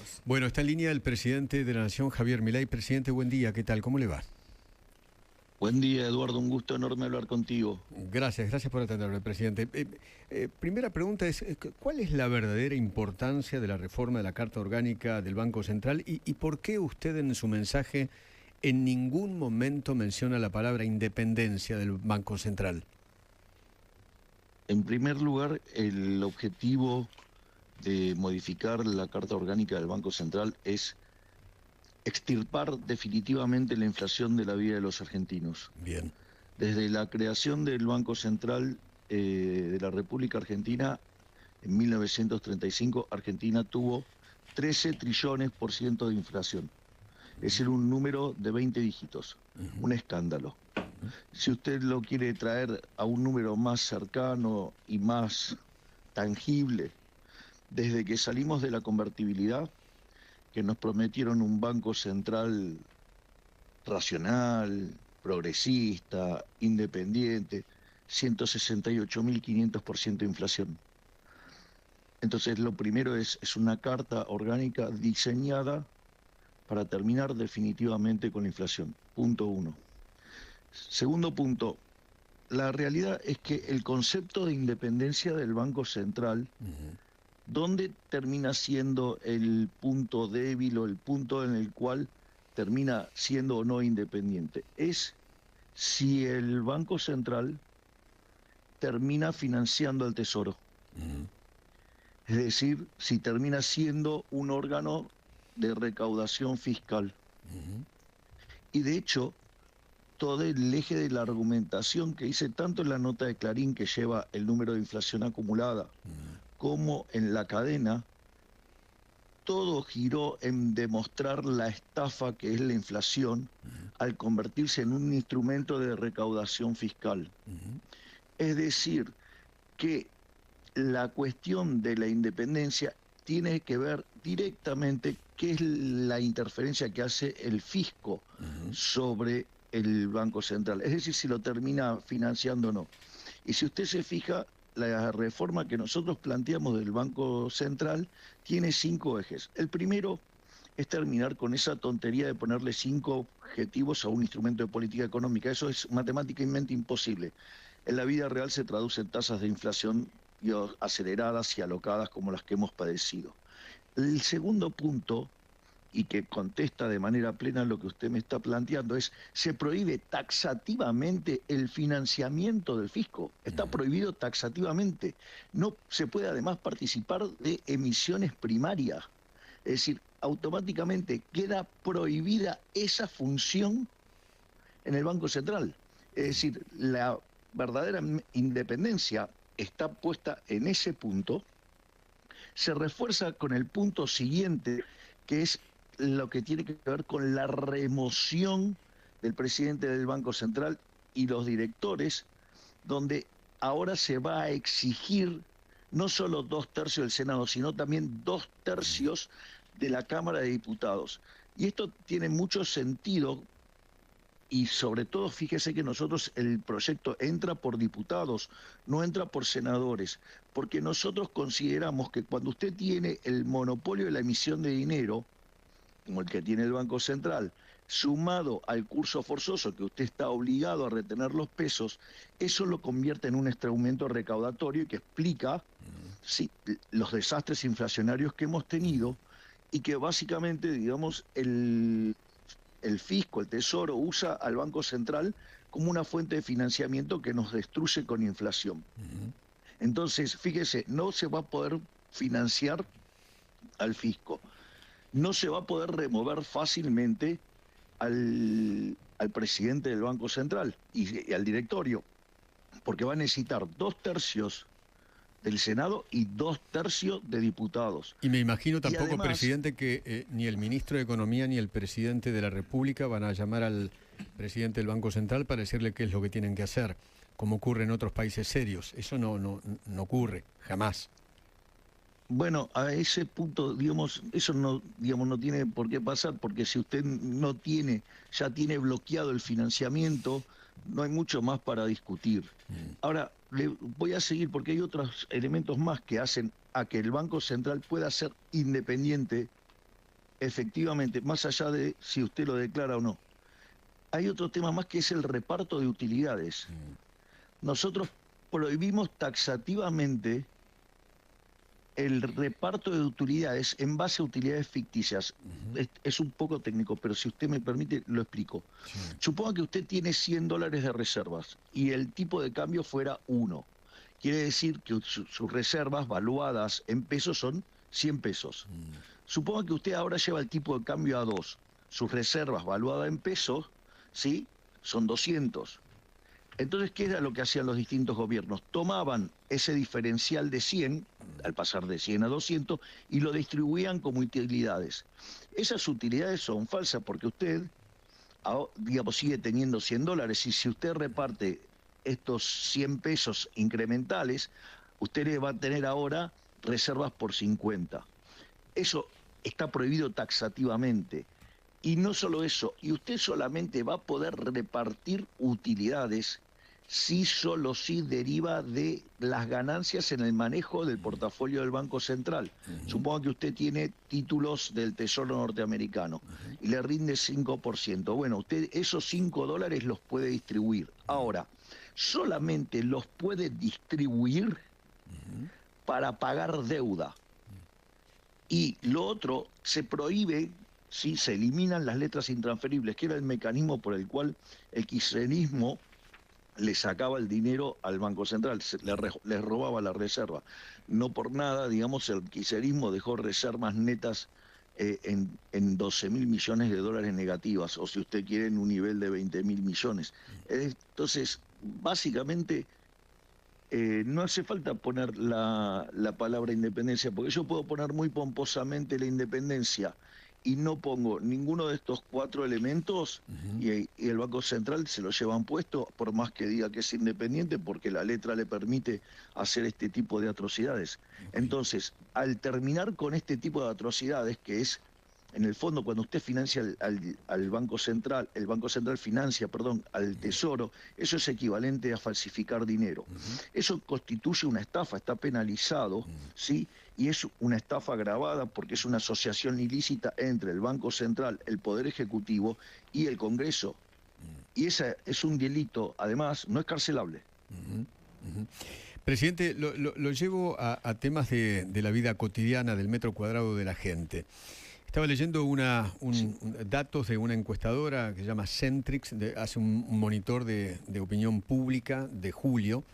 minutos. Bueno, está en línea el presidente de la Nación, Javier Milei. Presidente, buen día, ¿qué tal? ¿Cómo le va? Buen día, Eduardo, un gusto enorme hablar contigo. Gracias por atenderme, presidente. Primera pregunta es, ¿cuál es la verdadera importancia de la reforma de la Carta Orgánica del Banco Central y por qué usted en su mensaje en ningún momento menciona la palabra independencia del Banco Central? En primer lugar, el objetivo de modificar la Carta Orgánica del Banco Central es extirpar definitivamente la inflación de la vida de los argentinos. Bien. Desde la creación del Banco Central de la República Argentina, en 1935, Argentina tuvo 13 trillones por ciento de inflación. Es decir, un número de 20 dígitos, un escándalo. Si usted lo quiere traer a un número más cercano y más tangible, desde que salimos de la convertibilidad, que nos prometieron un banco central racional, progresista, independiente, 168.500% de inflación. Entonces, lo primero es una carta orgánica diseñada para terminar definitivamente con la inflación. Punto uno. Segundo punto, la realidad es que el concepto de independencia del Banco Central, ¿dónde termina siendo el punto débil o el punto en el cual termina siendo o no independiente? Es si el Banco Central termina financiando al Tesoro. Es decir, si termina siendo un órgano de recaudación fiscal. Y de hecho, todo el eje de la argumentación que hice tanto en la nota de Clarín, que lleva el número de inflación acumulada, como en la cadena, todo giró en demostrar la estafa que es la inflación al convertirse en un instrumento de recaudación fiscal. Es decir, que la cuestión de la independencia tiene que ver directamente qué es la interferencia que hace el fisco sobre el Banco Central, es decir, si lo termina financiando o no. Y si usted se fija, la reforma que nosotros planteamos del Banco Central tiene 5 ejes. El primero es terminar con esa tontería de ponerle 5 objetivos a un instrumento de política económica. Eso es matemáticamente imposible. En la vida real se traduce en tasas de inflación aceleradas y alocadas como las que hemos padecido. El segundo punto, y que contesta de manera plena lo que usted me está planteando, es: se prohíbe taxativamente el financiamiento del fisco. Está prohibido taxativamente. No se puede además participar de emisiones primarias. Es decir, automáticamente queda prohibida esa función en el Banco Central. Es decir, la verdadera independencia está puesta en ese punto. Se refuerza con el punto siguiente, que es lo que tiene que ver con la remoción del presidente del Banco Central y los directores, donde ahora se va a exigir no solo 2/3 del Senado, sino también 2/3 de la Cámara de Diputados. Y esto tiene mucho sentido. Y sobre todo, fíjese que nosotros el proyecto entra por diputados, no entra por senadores, porque nosotros consideramos que cuando usted tiene el monopolio de la emisión de dinero, como el que tiene el Banco Central, sumado al curso forzoso que usted está obligado a retener los pesos, eso lo convierte en un instrumento recaudatorio y que explica los desastres inflacionarios que hemos tenido y que básicamente, digamos, el fisco, el Tesoro, usa al Banco Central como una fuente de financiamiento que nos destruye con inflación. Entonces, fíjese, no se va a poder financiar al fisco, no se va a poder remover fácilmente al presidente del Banco Central y al directorio, porque va a necesitar 2/3 del Senado y 2/3 de diputados. Y me imagino Y tampoco, además, presidente, que ni el ministro de Economía ni el presidente de la República van a llamar al presidente del Banco Central para decirle qué es lo que tienen que hacer, como ocurre en otros países serios. Eso no ocurre, jamás. bueno, a ese punto, digamos, eso no tiene por qué pasar, porque si usted ya tiene bloqueado el financiamiento, no hay mucho más para discutir. Ahora, le voy a seguir porque hay otros elementos más que hacen a que el Banco Central pueda ser independiente efectivamente, más allá de si usted lo declara o no. Hay otro tema más que es el reparto de utilidades. Nosotros prohibimos taxativamente el reparto de utilidades en base a utilidades ficticias. Es un poco técnico, pero si usted me permite, lo explico. Sí. Suponga que usted tiene $100 de reservas y el tipo de cambio fuera 1. Quiere decir que sus reservas valuadas en pesos son 100 pesos. Suponga que usted ahora lleva el tipo de cambio a 2. Sus reservas valuadas en pesos, ¿sí?, son 200. Entonces, ¿qué era lo que hacían los distintos gobiernos? Tomaban ese diferencial de 100, al pasar de 100 a 200, y lo distribuían como utilidades. Esas utilidades son falsas porque usted, digamos, sigue teniendo $100, y si usted reparte estos 100 pesos incrementales, usted va a tener ahora reservas por 50. Eso está prohibido taxativamente. Y no solo eso, y usted solamente va a poder repartir utilidades solo si deriva de las ganancias en el manejo del portafolio del Banco Central. Supongo que usted tiene títulos del Tesoro norteamericano y le rinde 5%. Bueno, usted esos $5 los puede distribuir. Ahora, solamente los puede distribuir para pagar deuda. Y lo otro, se prohíbe, ¿sí?, se eliminan las letras intransferibles, que era el mecanismo por el cual el kirchnerismo le sacaba el dinero al Banco Central, les robaba la reserva. No por nada, digamos, el kirchnerismo dejó reservas netas en 12.000 millones de dólares negativas, o si usted quiere, en un nivel de 20.000 millones. Entonces, básicamente, no hace falta poner la palabra independencia, porque yo puedo poner muy pomposamente la independencia y no pongo ninguno de estos 4 elementos, y el Banco Central se lo llevan puesto, por más que diga que es independiente, porque la letra le permite hacer este tipo de atrocidades. Entonces, al terminar con este tipo de atrocidades, que es, en el fondo, cuando usted financia al Banco Central, el Banco Central financia, perdón, al Tesoro, eso es equivalente a falsificar dinero. Eso constituye una estafa, está penalizado, ¿sí? Y es una estafa agravada porque es una asociación ilícita entre el Banco Central, el Poder Ejecutivo y el Congreso. Y ese es un delito, además, no es carcelable. Presidente, lo llevo a temas de la vida cotidiana, del metro cuadrado de la gente. Estaba leyendo datos de una encuestadora que se llama Centrix, hace un monitor de opinión pública de julio.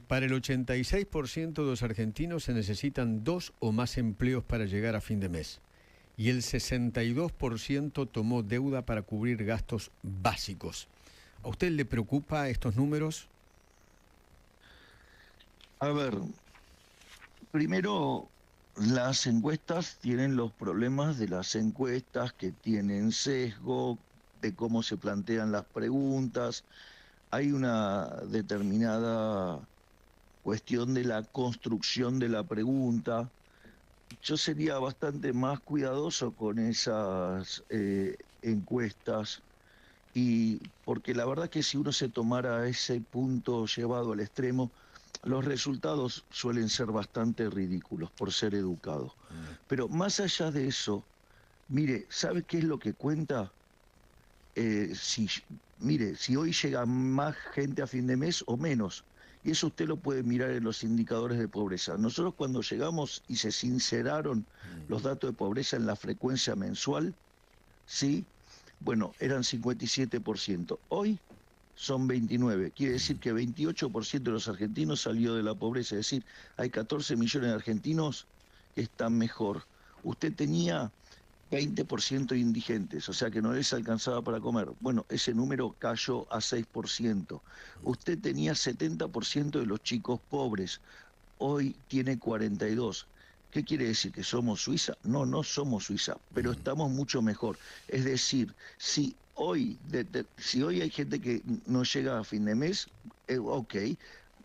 Para el 86% de los argentinos se necesitan 2 o más empleos para llegar a fin de mes. Y el 62% tomó deuda para cubrir gastos básicos. ¿A usted le preocupa estos números? A ver, primero, las encuestas tienen los problemas de las encuestas, que tienen sesgo, de cómo se plantean las preguntas. Hay una determinada cuestión de la construcción de la pregunta. Yo sería bastante más cuidadoso con esas encuestas, y porque la verdad que si uno se tomara ese punto llevado al extremo, los resultados suelen ser bastante ridículos, por ser educados. Pero más allá de eso, mire, ¿sabe qué es lo que cuenta? Mire, si hoy llega más gente a fin de mes o menos, y eso usted lo puede mirar en los indicadores de pobreza. Nosotros, cuando llegamos y se sinceraron los datos de pobreza en la frecuencia mensual, ¿sí?, bueno, eran 57%. Hoy son 29. Quiere decir que 28% de los argentinos salió de la pobreza. Es decir, hay 14 millones de argentinos que están mejor. Usted tenía 20% de indigentes, o sea que no les alcanzaba para comer. Bueno, ese número cayó a 6%. Usted tenía 70% de los chicos pobres, hoy tiene 42%. ¿Qué quiere decir? ¿Que somos Suiza? No, no somos Suiza, pero estamos mucho mejor. Es decir, si hoy hay gente que no llega a fin de mes, ok,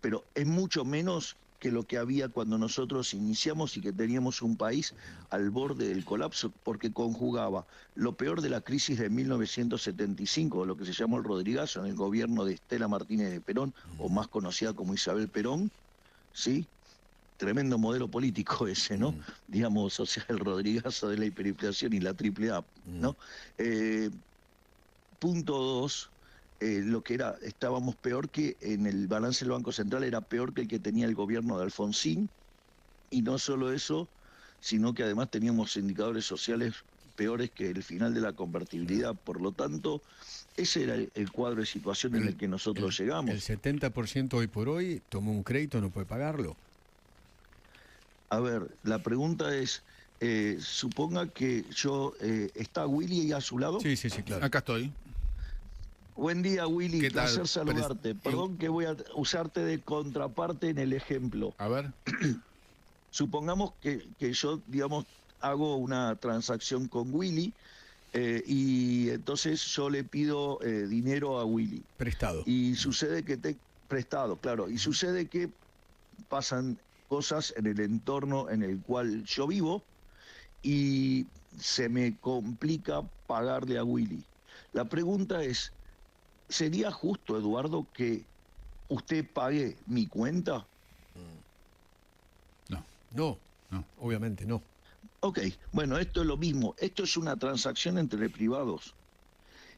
pero es mucho menos que lo que había cuando nosotros iniciamos y que teníamos un país al borde del colapso, porque conjugaba lo peor de la crisis de 1975, lo que se llamó el Rodrigazo, en el gobierno de Estela Martínez de Perón, o más conocida como Isabel Perón, ¿sí?, tremendo modelo político ese, ¿no? Digamos, o sea, el Rodrigazo de la hiperinflación y la triple A, ¿no? Punto dos, lo que era, estábamos peor que en el balance del Banco Central, era peor que el que tenía el gobierno de Alfonsín, y no solo eso, sino que además teníamos indicadores sociales peores que el final de la convertibilidad. Por lo tanto, ese era el cuadro de situación en el que nosotros llegamos. El 70% hoy por hoy tomó un crédito, no puede pagarlo. A ver, la pregunta es, suponga que ¿está Willy a su lado? Sí, sí, sí, claro. Acá estoy. Buen día, Willy, ¿Qué tal? placer saludarte. Perdón que voy a usarte de contraparte en el ejemplo. A ver. Supongamos que yo, digamos, hago una transacción con Willy y entonces yo le pido dinero a Willy. Prestado. Y sucede que prestado, claro, y sucede que pasan cosas en el entorno en el cual yo vivo y se me complica pagarle a Willy. La pregunta es, ¿sería justo, Eduardo, que usted pague mi cuenta? No, obviamente no. Ok, bueno, esto es lo mismo. Esto es una transacción entre privados.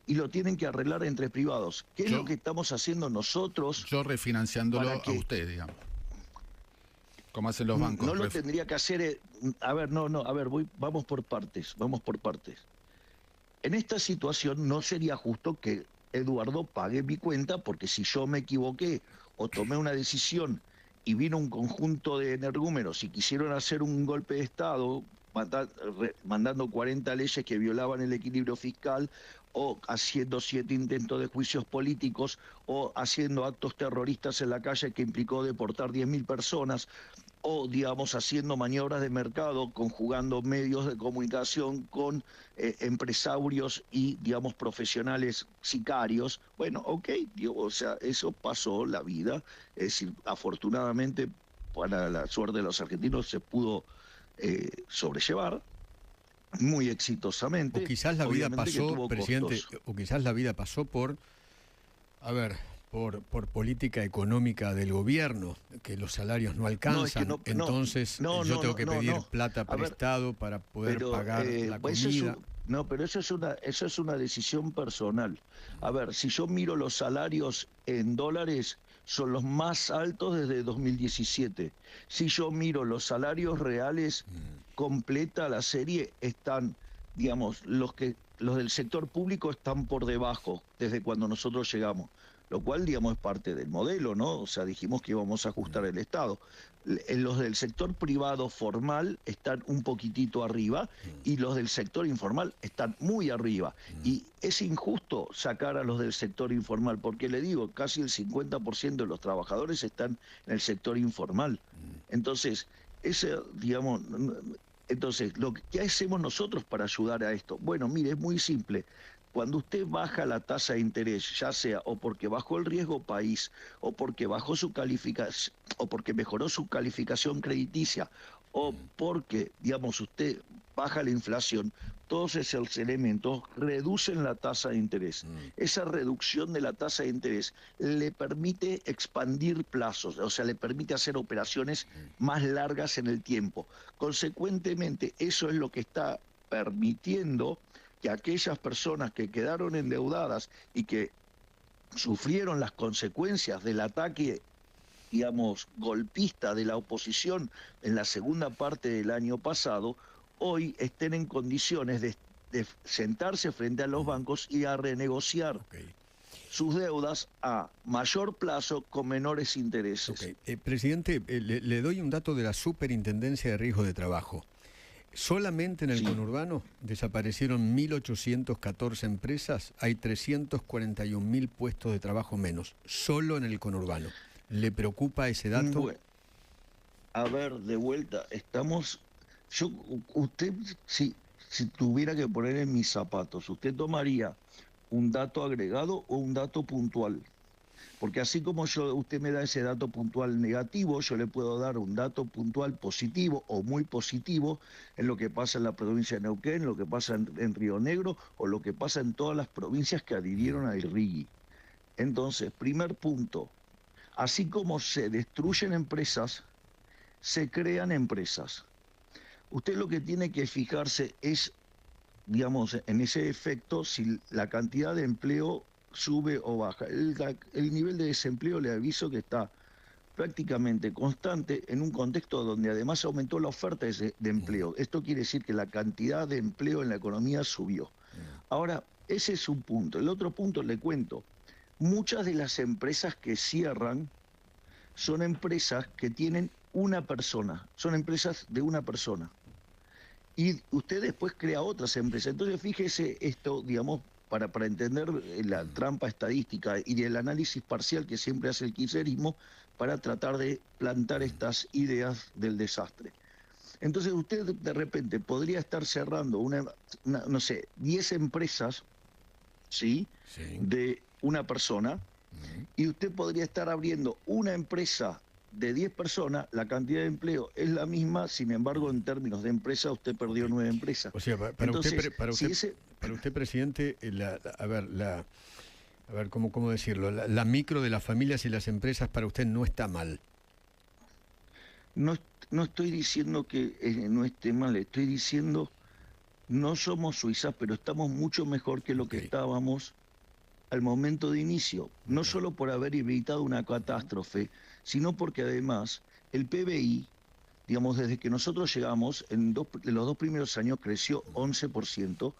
Y lo tienen que arreglar entre privados. ¿Qué es lo que estamos haciendo nosotros? Yo refinanciándolo a usted, digamos. Como hacen los bancos. No lo tendría que hacer... A ver, vamos por partes. En esta situación no sería justo que Eduardo pague mi cuenta, porque si yo me equivoqué o tomé una decisión y vino un conjunto de energúmenos y quisieron hacer un golpe de Estado, mandando 40 leyes que violaban el equilibrio fiscal, o haciendo 7 intentos de juicios políticos, o haciendo actos terroristas en la calle que implicó deportar 10.000 personas, o, digamos, haciendo maniobras de mercado, conjugando medios de comunicación con empresarios y, digamos, profesionales sicarios. Bueno, ok, o sea, eso pasó la vida. Es decir, afortunadamente, para la suerte de los argentinos, se pudo sobrellevar muy exitosamente. O quizás la vida pasó, presidente, o quizás la vida pasó por política económica del gobierno, que los salarios no alcanzan, entonces yo tengo que pedir plata prestado para poder pagar la comida. Pero eso es una decisión personal. A ver, si yo miro los salarios en dólares, son los más altos desde 2017. Si yo miro los salarios reales, completa la serie, están, digamos, los del sector público están por debajo desde cuando nosotros llegamos. Lo cual, digamos, es parte del modelo, ¿no? O sea, dijimos que íbamos a ajustar el Estado. Los del sector privado formal están un poquitito arriba y los del sector informal están muy arriba. Y es injusto sacar a los del sector informal, porque le digo, casi el 50% de los trabajadores están en el sector informal. Entonces, ¿qué hacemos nosotros para ayudar a esto? Bueno, mire, es muy simple. Cuando usted baja la tasa de interés, ya sea o porque bajó el riesgo país, o porque bajó su calificación, o porque mejoró su calificación crediticia, o porque, digamos, usted baja la inflación, todos esos elementos reducen la tasa de interés. Esa reducción de la tasa de interés le permite expandir plazos, o sea, le permite hacer operaciones más largas en el tiempo. Consecuentemente, eso es lo que está permitiendo que aquellas personas que quedaron endeudadas y que sufrieron las consecuencias del ataque, digamos, golpista de la oposición en la segunda parte del año pasado, hoy estén en condiciones de sentarse frente a los bancos y a renegociar sus deudas a mayor plazo con menores intereses. Presidente, le doy un dato de la Superintendencia de Riesgo de Trabajo. Solamente en el conurbano desaparecieron 1.814 empresas, hay 341.000 puestos de trabajo menos, solo en el conurbano. ¿Le preocupa ese dato? Bueno, a ver, de vuelta, usted, si tuviera que poner en mis zapatos, ¿usted tomaría un dato agregado o un dato puntual? Porque así como usted me da ese dato puntual negativo, yo le puedo dar un dato puntual positivo o muy positivo en lo que pasa en la provincia de Neuquén, lo que pasa en Río Negro o lo que pasa en todas las provincias que adhirieron al RIGI. Entonces, primer punto, así como se destruyen empresas, se crean empresas. Usted lo que tiene que fijarse es, digamos, en ese efecto, si la cantidad de empleo sube o baja. El nivel de desempleo, le aviso que está prácticamente constante en un contexto donde además aumentó la oferta de empleo. Esto quiere decir que la cantidad de empleo en la economía subió. Ahora, ese es un punto. El otro punto, le cuento, muchas de las empresas que cierran son empresas que tienen una persona, son empresas de una persona. Y usted después crea otras empresas. Entonces fíjese esto, digamos, para entender la trampa estadística y el análisis parcial que siempre hace el kirchnerismo para tratar de plantar estas ideas del desastre. Entonces usted de repente podría estar cerrando no sé, 10 empresas, ¿sí? De una persona, y usted podría estar abriendo una empresa de 10 personas, la cantidad de empleo es la misma, sin embargo, en términos de empresa, usted perdió 9 empresas. O sea, para usted, presidente, a ver, ¿cómo decirlo? La micro de las familias y las empresas para usted no está mal. No estoy diciendo que no esté mal, estoy diciendo, no somos Suiza, pero estamos mucho mejor que lo que estábamos al momento de inicio, no solo por haber evitado una catástrofe, sino porque además el PBI, digamos, desde que nosotros llegamos, en los 2 primeros años creció 11%.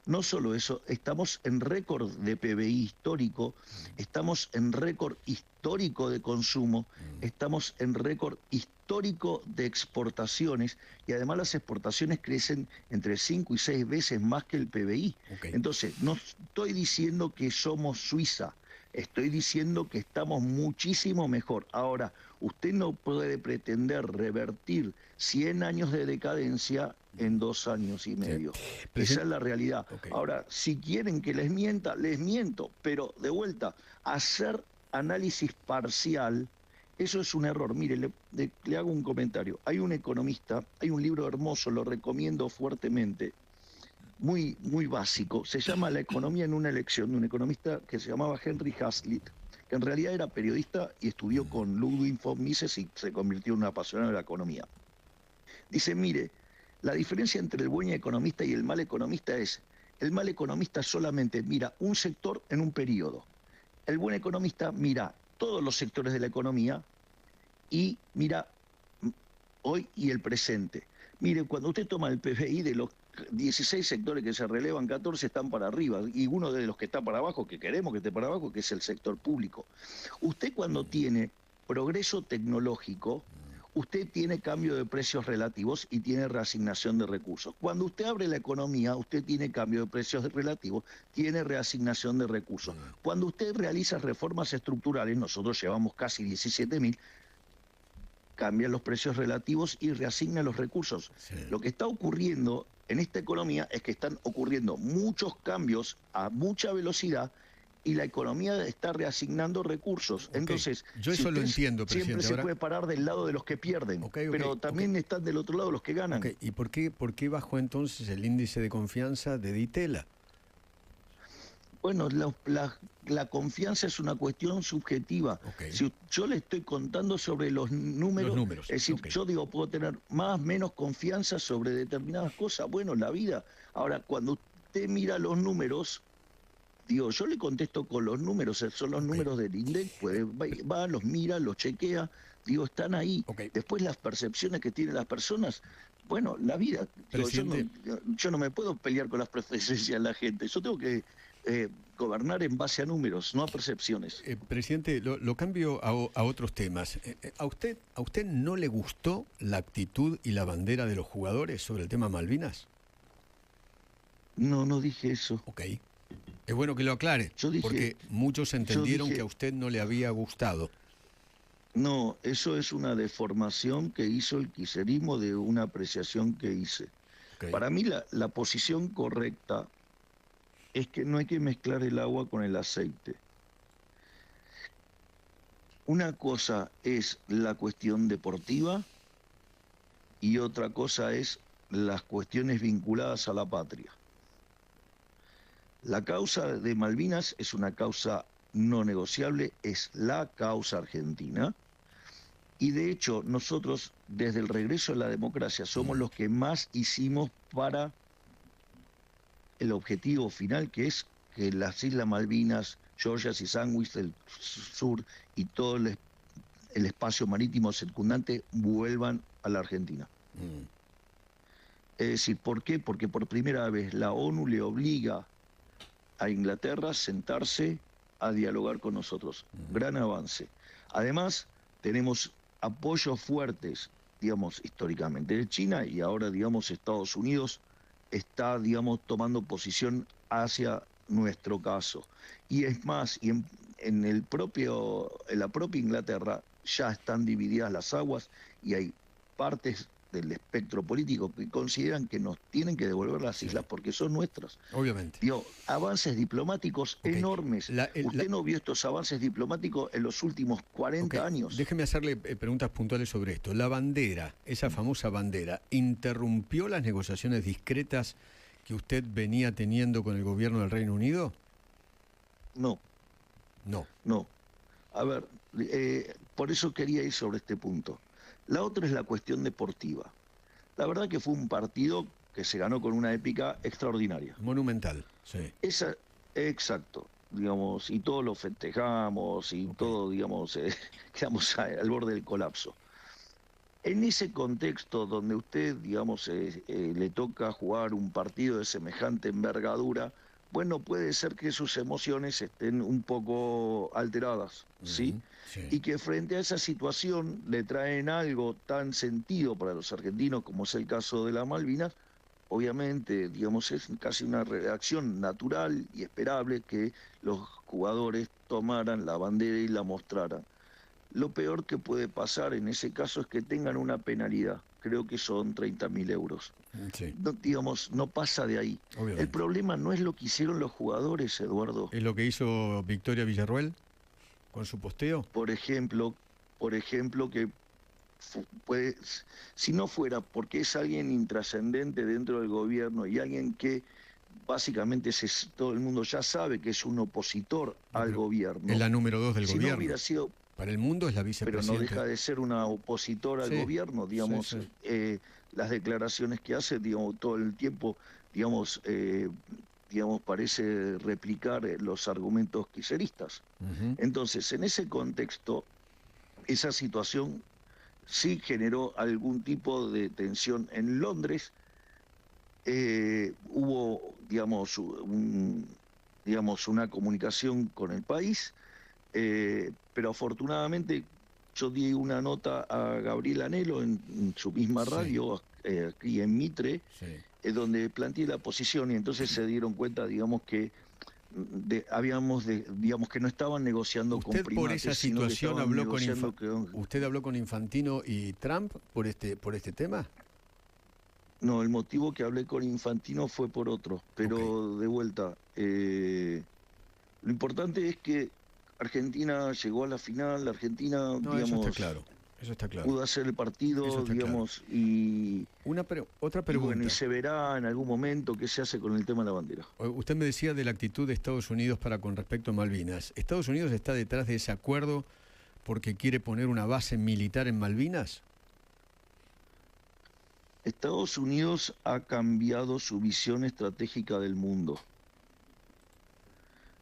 No solo eso, estamos en récord de PBI histórico, estamos en récord histórico de consumo, estamos en récord histórico de exportaciones, y además las exportaciones crecen entre 5 y 6 veces más que el PBI. Entonces, no estoy diciendo que somos Suiza, estoy diciendo que estamos muchísimo mejor. Ahora, usted no puede pretender revertir 100 años de decadencia en 2 años y medio. Esa es la realidad. Ahora, si quieren que les mienta, les miento, pero de vuelta, hacer análisis parcial, eso es un error. Mire, le hago un comentario. Hay un economista, hay un libro hermoso, lo recomiendo fuertemente, muy, muy básico, se llama La economía en una elección, de un economista que se llamaba Henry Hazlitt, que en realidad era periodista y estudió con Ludwig von Mises y se convirtió en un apasionado de la economía. Dice, mire, la diferencia entre el buen economista y el mal economista es, el mal economista solamente mira un sector en un periodo. El buen economista mira todos los sectores de la economía y mira hoy y el presente. Mire, cuando usted toma el PBI, de los 16 sectores que se relevan, 14 están para arriba, y uno de los que está para abajo, que queremos que esté para abajo, que es el sector público. Usted cuando tiene progreso tecnológico, usted tiene cambio de precios relativos y tiene reasignación de recursos. Cuando usted abre la economía, usted tiene cambio de precios relativos, tiene reasignación de recursos. Cuando usted realiza reformas estructurales, nosotros llevamos casi 17.000, cambian los precios relativos y reasignan los recursos. Lo que está ocurriendo en esta economía es que están ocurriendo muchos cambios a mucha velocidad y la economía está reasignando recursos. Entonces, yo eso lo entiendo, presidente. Siempre se puede parar del lado de los que pierden, pero también están del otro lado los que ganan. ¿Y por qué bajó entonces el índice de confianza de Di Itela? Bueno, la confianza es una cuestión subjetiva. Si yo le estoy contando sobre los números, es decir, yo digo, puedo tener más o menos confianza sobre determinadas cosas. Bueno, la vida. Ahora, cuando usted mira los números, digo, yo le contesto con los números, son los números del INDEC, pues va, los mira, los chequea, digo, están ahí. Después las percepciones que tienen las personas, bueno, la vida. Digo, yo no me puedo pelear con las preferencias de la gente, yo tengo que gobernar en base a números, no a percepciones. Presidente, lo cambio a otros temas. ¿A usted no le gustó la actitud y la bandera de los jugadores sobre el tema Malvinas? No dije eso. Es bueno que lo aclare, porque muchos entendieron que a usted no le había gustado. No, eso es una deformación que hizo el kirchnerismo de una apreciación que hice. Para mí la posición correcta es que no hay que mezclar el agua con el aceite. Una cosa es la cuestión deportiva y otra cosa es las cuestiones vinculadas a la patria. La causa de Malvinas es una causa no negociable, es la causa argentina, Y de hecho, nosotros, desde el regreso a la democracia, somos los que más hicimos para el objetivo final, que es que las Islas Malvinas, Georgias y Sandwich del sur y todo el espacio marítimo circundante vuelvan a la Argentina. Es decir, ¿por qué? Porque por primera vez la ONU le obliga a Inglaterra a sentarse a dialogar con nosotros. Gran avance. Además, tenemos apoyos fuertes, digamos, históricamente de China, y ahora, digamos, Estados Unidos está, digamos, tomando posición hacia nuestro caso. Y es más, y en la propia Inglaterra ya están divididas las aguas y hay partes del espectro político que consideran que nos tienen que devolver las islas porque son nuestras. Obviamente. Digo, avances diplomáticos enormes. Usted no vio estos avances diplomáticos en los últimos 40 años. Déjeme hacerle preguntas puntuales sobre esto. La bandera, esa famosa bandera, ¿interrumpió las negociaciones discretas que usted venía teniendo con el gobierno del Reino Unido? No. No. No. A ver, por eso quería ir sobre este punto. La otra es la cuestión deportiva. La verdad que fue un partido que se ganó con una épica extraordinaria. Monumental, sí. Exacto, digamos, y todos lo festejamos y todo, digamos, quedamos al borde del colapso. En ese contexto donde usted, digamos, le toca jugar un partido de semejante envergadura, bueno, puede ser que sus emociones estén un poco alteradas, ¿sí? Sí. Y que frente a esa situación le traen algo tan sentido para los argentinos como es el caso de las Malvinas. Obviamente, digamos, es casi una reacción natural y esperable que los jugadores tomaran la bandera y la mostraran. Lo peor que puede pasar en ese caso es que tengan una penalidad. Creo que son 30.000 euros. Sí. No, digamos, no pasa de ahí. Obviamente. El problema no es lo que hicieron los jugadores, Eduardo. ¿Es lo que hizo Victoria Villarroel con su posteo? Por ejemplo, que si no fuera porque es alguien intrascendente dentro del gobierno y alguien que básicamente todo el mundo ya sabe que es un opositor al gobierno. Es la número 2 del gobierno. No hubiera sido, para el mundo es la vicepresidenta. Pero no deja de ser una opositora al gobierno, digamos. Sí. Las declaraciones que hace, digamos, todo el tiempo, digamos, parece replicar los argumentos kirchneristas. Entonces, en ese contexto, esa situación sí generó algún tipo de tensión en Londres. Hubo, digamos, una comunicación con el país, pero afortunadamente yo di una nota a Gabriel Anhelo en su misma radio, aquí en Mitre, donde planteé la posición y entonces se dieron cuenta, digamos, que digamos que no estaban negociando con primates. ¿Usted por esa situación usted habló con Infantino y Trump por este tema? No, el motivo que hablé con Infantino fue por otro, pero de vuelta, lo importante es que Argentina llegó a la final, Argentina, digamos, eso está claro. Pudo hacer el partido, digamos, claro. Y otra pregunta. Bueno, y se verá en algún momento qué se hace con el tema de la bandera. Usted me decía de la actitud de Estados Unidos con respecto a Malvinas. ¿Estados Unidos está detrás de ese acuerdo porque quiere poner una base militar en Malvinas? Estados Unidos ha cambiado su visión estratégica del mundo.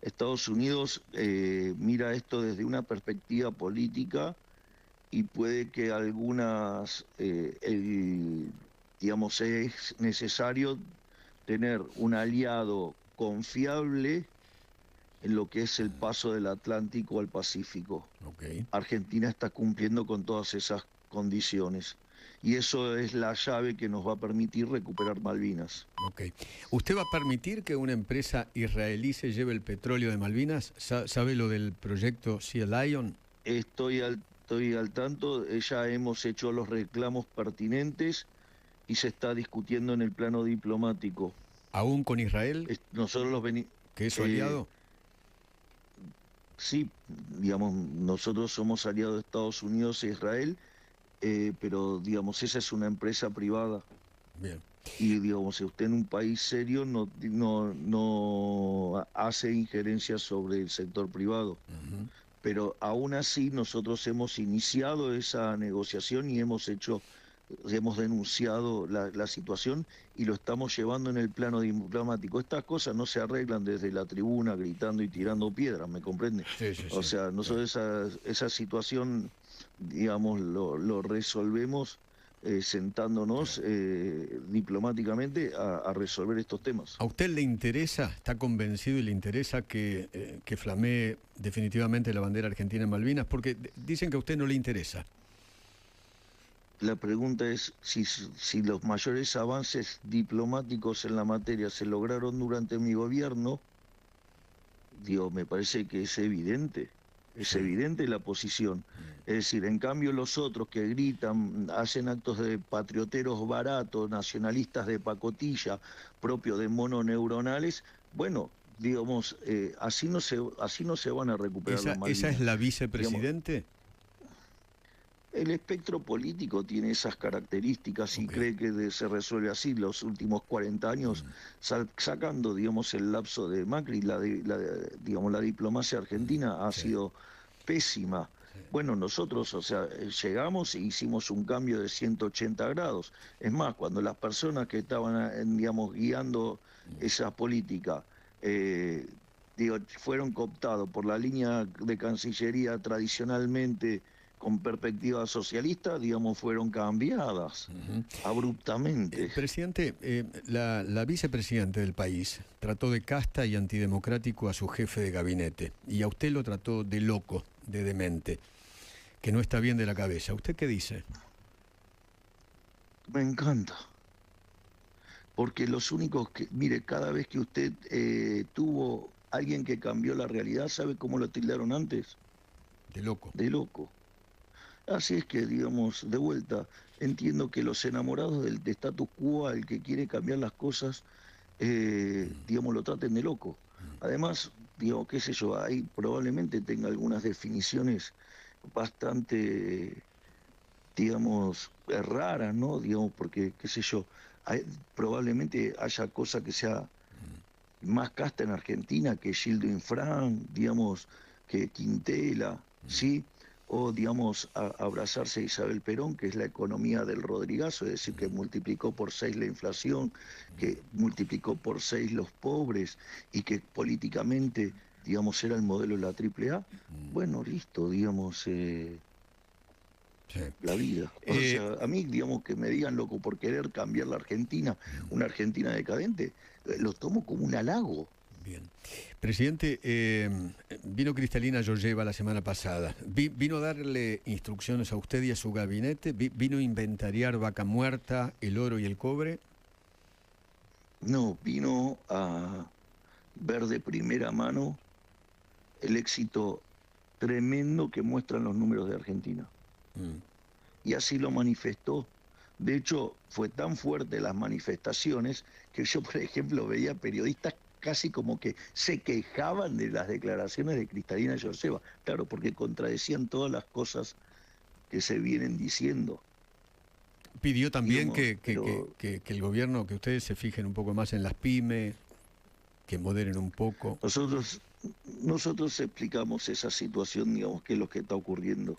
Estados Unidos mira esto desde una perspectiva política y puede que digamos, es necesario tener un aliado confiable en lo que es el paso del Atlántico al Pacífico. Argentina está cumpliendo con todas esas condiciones. Y eso es la llave que nos va a permitir recuperar Malvinas. ¿Usted va a permitir que una empresa israelí se lleve el petróleo de Malvinas? ¿Sabe lo del proyecto Sea Lion? Estoy al tanto, ya hemos hecho los reclamos pertinentes y se está discutiendo en el plano diplomático. ¿Aún con Israel? Nosotros ¿Que es su aliado? Sí, digamos, nosotros somos aliados de Estados Unidos e Israel. Pero, digamos, esa es una empresa privada. Bien. Y, digamos, si usted en un país serio no hace injerencias sobre el sector privado. pero aún así nosotros hemos iniciado esa negociación y hemos denunciado la situación y lo estamos llevando en el plano diplomático. Estas cosas no se arreglan desde la tribuna gritando y tirando piedras, ¿me comprende? Sí, sí, O sí. sea, nosotros esa situación, digamos, lo resolvemos sentándonos diplomáticamente a resolver estos temas. ¿A usted le interesa, está convencido y le interesa que flamee definitivamente la bandera argentina en Malvinas? Porque dicen que a usted no le interesa. La pregunta es si los mayores avances diplomáticos en la materia se lograron durante mi gobierno. Digo, me parece que es evidente. Es evidente la posición. Es decir, en cambio los otros que gritan, hacen actos de patrioteros baratos, nacionalistas de pacotilla, propios de mononeuronales, bueno, digamos, así no se van a recuperar las Malvinas. ¿Esa es la Digamos, vicepresidente? el espectro político tiene esas características y cree que se resuelve así. Los últimos 40 años, sacando, digamos, el lapso de Macri, digamos, la diplomacia argentina ha sido pésima. Bueno, nosotros, o sea, llegamos e hicimos un cambio de 180 grados. Es más, cuando las personas que estaban, digamos, guiando esa política, fueron cooptados por la línea de Cancillería tradicionalmente con perspectiva socialista, digamos, fueron cambiadas abruptamente. Presidente, la vicepresidenta del país trató de casta y antidemocrático a su jefe de gabinete y a usted lo trató de loco, de demente, que no está bien de la cabeza. ¿Usted qué dice? Me encanta. Porque los únicos que, mire, cada vez que usted tuvo alguien que cambió la realidad, ¿sabe cómo lo tildaron antes? De loco. De loco. Así es que, digamos, de vuelta, entiendo que los enamorados del status quo, el que quiere cambiar las cosas, digamos, lo traten de loco. Además, digo, qué sé yo, ahí probablemente tenga algunas definiciones bastante, digamos, raras, ¿no? Digamos, porque, qué sé yo, probablemente haya cosa que sea más casta en Argentina que Gildo Infran, digamos, que Quintela, ¿sí? O, digamos, abrazarse a Isabel Perón, que es la economía del Rodrigazo, es decir, que multiplicó por 6 la inflación, que multiplicó por 6 los pobres y que políticamente, digamos, era el modelo de la AAA. Bueno, listo, digamos, la vida. O sea, a mí, digamos, que me digan loco por querer cambiar la Argentina, una Argentina decadente, lo tomo como un halago. Bien. Presidente, vino Cristalina Georgieva la semana pasada. ¿Vino a darle instrucciones a usted y a su gabinete? ¿Vino a inventariar Vaca Muerta, el oro y el cobre? No, vino a ver de primera mano el éxito tremendo que muestran los números de Argentina. Y así lo manifestó. De hecho, fue tan fuerte las manifestaciones que yo, por ejemplo, veía periodistas casi como que se quejaban de las declaraciones de Cristalina Georgieva. Claro, porque contradecían todas las cosas que se vienen diciendo. Pidió también digamos, que el gobierno, que ustedes se fijen un poco más en las pymes, que moderen un poco. Nosotros explicamos esa situación, digamos, qué es lo que está ocurriendo.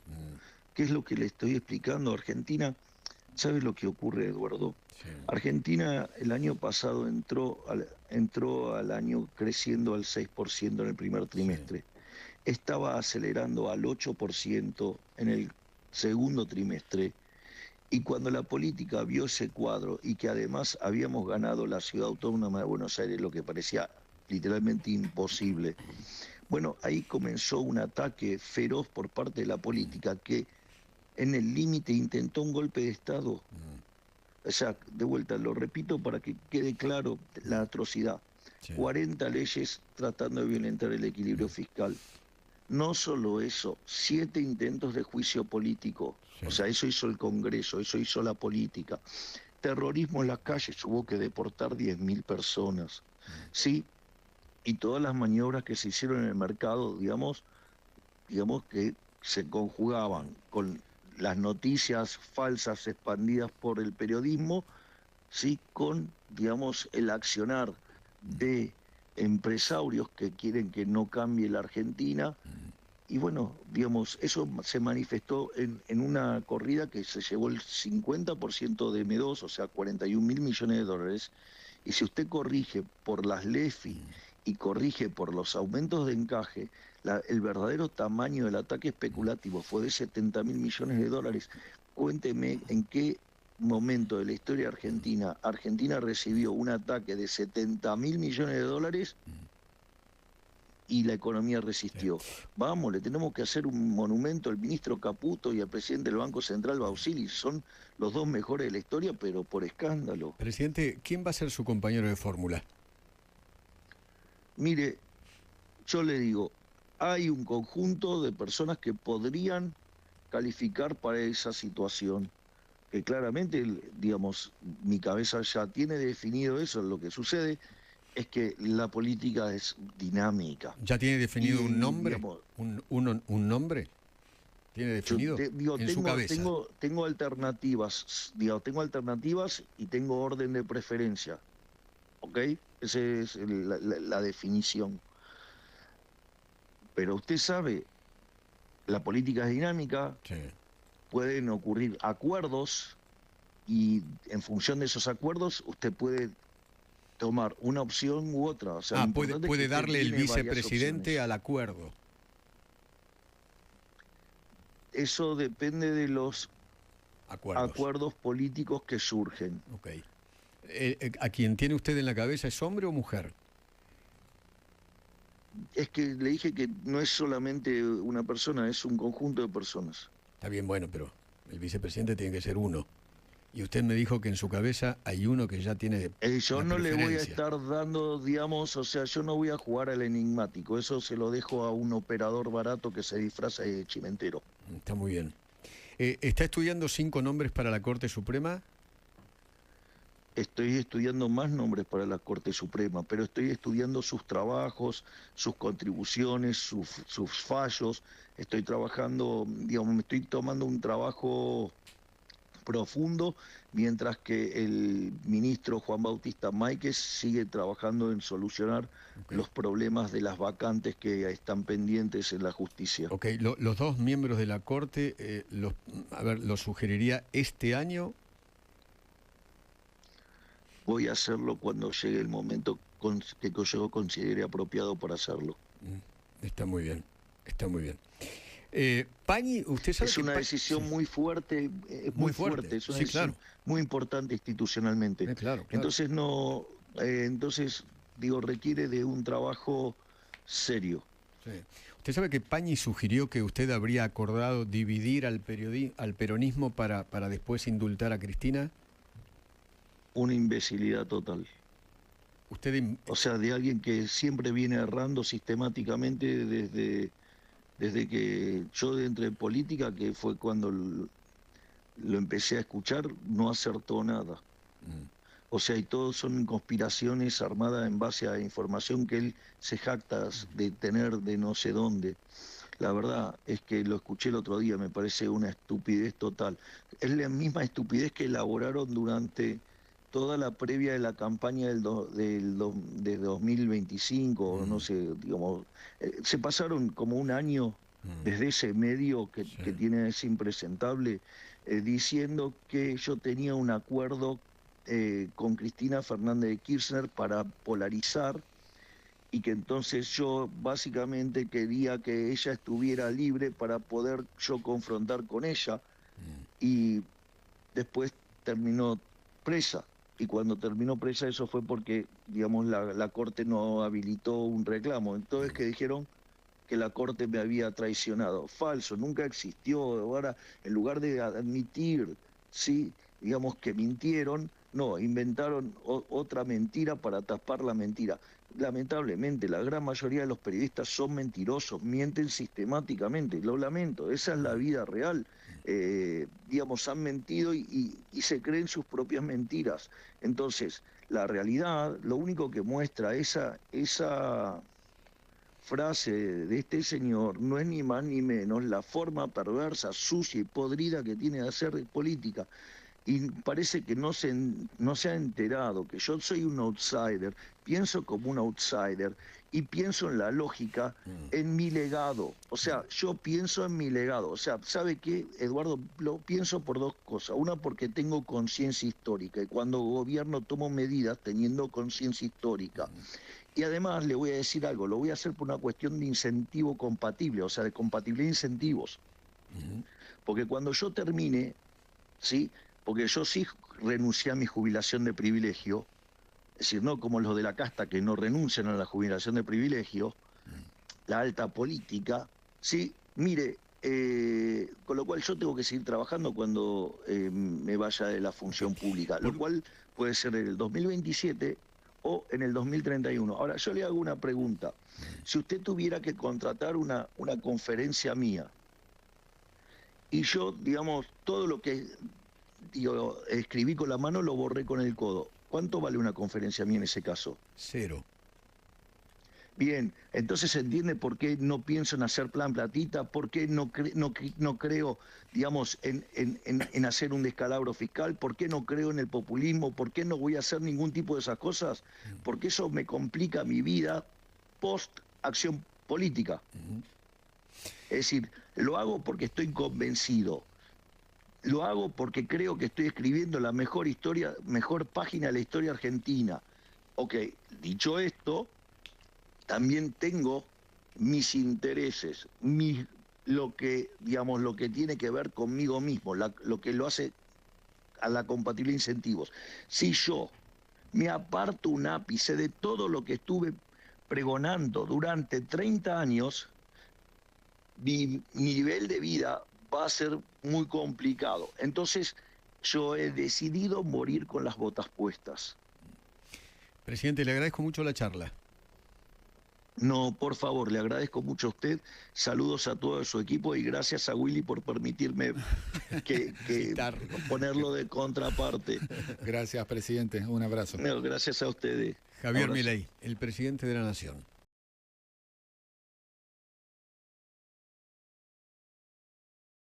¿Qué es lo que le estoy explicando a Argentina? ¿Sabes lo que ocurre, Eduardo? Sí. Argentina el año pasado entró al año creciendo al 6% en el primer trimestre. Sí. Estaba acelerando al 8% en el segundo trimestre. Y cuando la política vio ese cuadro y que además habíamos ganado la ciudad autónoma de Buenos Aires, lo que parecía literalmente imposible, bueno, ahí comenzó un ataque feroz por parte de la política que en el límite intentó un golpe de Estado. O sea, de vuelta, lo repito para que quede claro la atrocidad. Sí. 40 leyes tratando de violentar el equilibrio fiscal. No solo eso, 7 intentos de juicio político. Sí. O sea, eso hizo el Congreso, eso hizo la política. Terrorismo en las calles, hubo que deportar 10.000 personas. ¿Sí? Y todas las maniobras que se hicieron en el mercado, digamos que se conjugaban con las noticias falsas expandidas por el periodismo, sí, con, digamos, el accionar de empresarios que quieren que no cambie la Argentina y bueno, digamos, eso se manifestó en una corrida que se llevó el 50% de M2, o sea, 41.000 millones de dólares. Y si usted corrige por las LEFI y corrige por los aumentos de encaje, el verdadero tamaño del ataque especulativo fue de 70.000 millones de dólares. Cuénteme en qué momento de la historia argentina Argentina recibió un ataque de 70.000 millones de dólares y la economía resistió. Vamos, le tenemos que hacer un monumento al ministro Caputo y al presidente del Banco Central, Bausili. Son los dos mejores de la historia, pero por escándalo. Presidente, ¿quién va a ser su compañero de fórmula? Mire, yo le digo, hay un conjunto de personas que podrían calificar para esa situación, que claramente, digamos, mi cabeza ya tiene definido eso. Lo que sucede es que la política es dinámica. ¿Ya tiene definido un nombre? Digamos, ¿Un nombre? ¿Tiene definido en su cabeza? Tengo alternativas, tengo alternativas y tengo orden de preferencia. ¿Ok? Esa es la definición. Pero usted sabe, la política es dinámica, sí. Pueden ocurrir acuerdos y en función de esos acuerdos usted puede tomar una opción u otra. O sea, puede darle el vicepresidente al acuerdo. Eso depende de los acuerdos políticos que surgen. Okay. ¿A quien tiene usted en la cabeza es hombre o mujer? Es que le dije que no es solamente una persona, es un conjunto de personas. Está bien, bueno, pero el vicepresidente tiene que ser uno. Y usted me dijo que en su cabeza hay uno que ya tiene yo no le voy a estar dando, digamos, o sea, yo no voy a jugar al enigmático. Eso se lo dejo a un operador barato que se disfraza de chimentero. Está muy bien. ¿Está estudiando 5 nombres para la Corte Suprema? Estoy estudiando más nombres para la Corte Suprema, pero estoy estudiando sus trabajos, sus contribuciones, sus fallos. Estoy trabajando, digamos, me estoy tomando un trabajo profundo, mientras que el ministro Juan Bautista Máiquez sigue trabajando en solucionar los problemas de las vacantes que están pendientes en la justicia. Ok, los dos miembros de la Corte, ¿los sugeriría este año? Voy a hacerlo cuando llegue el momento que yo considere apropiado para hacerlo. Está muy bien, está muy bien. Pañi, usted sabe es una decisión muy fuerte, muy fuerte, es una decisión muy importante institucionalmente. Claro. Entonces digo, requiere de un trabajo serio. Sí. Usted sabe que Pañi sugirió que usted habría acordado dividir al peronismo para después indultar a Cristina. Una imbecilidad total. O sea, de alguien que siempre viene errando sistemáticamente desde que yo entré en política, que fue cuando lo empecé a escuchar, no acertó nada. O sea, y todos son conspiraciones armadas en base a información que él se jacta de tener de no sé dónde. La verdad es que lo escuché el otro día, me parece una estupidez total. Es la misma estupidez que elaboraron durante toda la previa de la campaña de 2025, no sé, digamos, se pasaron como un año desde ese medio que tiene, es impresentable, diciendo que yo tenía un acuerdo con Cristina Fernández de Kirchner para polarizar y que entonces yo básicamente quería que ella estuviera libre para poder yo confrontar con ella y después terminó presa. Y cuando terminó presa eso fue porque, digamos, la Corte no habilitó un reclamo. Entonces que dijeron que la Corte me había traicionado. Falso, nunca existió. Ahora, en lugar de admitir, sí, digamos que mintieron, no, inventaron otra mentira para tapar la mentira. Lamentablemente, la gran mayoría de los periodistas son mentirosos, mienten sistemáticamente. Lo lamento, esa es la vida real. Digamos, han mentido y se creen sus propias mentiras. Entonces, la realidad, lo único que muestra esa frase de este señor no es ni más ni menos la forma perversa, sucia y podrida que tiene de hacer política. y parece que no se ha enterado que yo soy un outsider, pienso como un outsider y pienso en la lógica, en mi legado. O sea, yo pienso en mi legado. O sea, ¿sabe qué, Eduardo? Lo pienso por dos cosas. Una, porque tengo conciencia histórica y cuando gobierno tomo medidas teniendo conciencia histórica. Y además le voy a decir algo, lo voy a hacer por una cuestión de incentivo compatible, o sea, de compatibilidad de incentivos. Porque cuando yo termine, ¿sí? Porque yo sí renuncié a mi jubilación de privilegio, es decir, no como los de la casta que no renuncian a la jubilación de privilegio, la alta política, ¿sí? Mire, con lo cual yo tengo que seguir trabajando cuando me vaya de la función pública, lo cual puede ser en el 2027 o en el 2031. Ahora, yo le hago una pregunta. Si usted tuviera que contratar una conferencia mía, y yo, digamos, todo lo que escribí con la mano lo borré con el codo, ¿cuánto vale una conferencia mía en ese caso? 0. Bien, entonces se entiende por qué no pienso en hacer plan platita, por qué no creo, digamos, en hacer un descalabro fiscal, por qué no creo en el populismo, por qué no voy a hacer ningún tipo de esas cosas, porque eso me complica mi vida post acción política. Es decir, lo hago porque estoy convencido, lo hago porque creo que estoy escribiendo la mejor historia, mejor página de la historia argentina. Ok, dicho esto, también tengo mis intereses, lo que tiene que ver conmigo mismo, lo que lo hace a la compatibilidad de incentivos. Si yo me aparto un ápice de todo lo que estuve pregonando durante 30 años, mi nivel de vida va a ser muy complicado. Entonces, yo he decidido morir con las botas puestas. Presidente, le agradezco mucho la charla. No, por favor, le agradezco mucho a usted. Saludos a todo su equipo y gracias a Willy por permitirme que ponerlo de contraparte. Gracias, presidente. Un abrazo. No, gracias a ustedes. Javier Milei, el presidente de la Nación.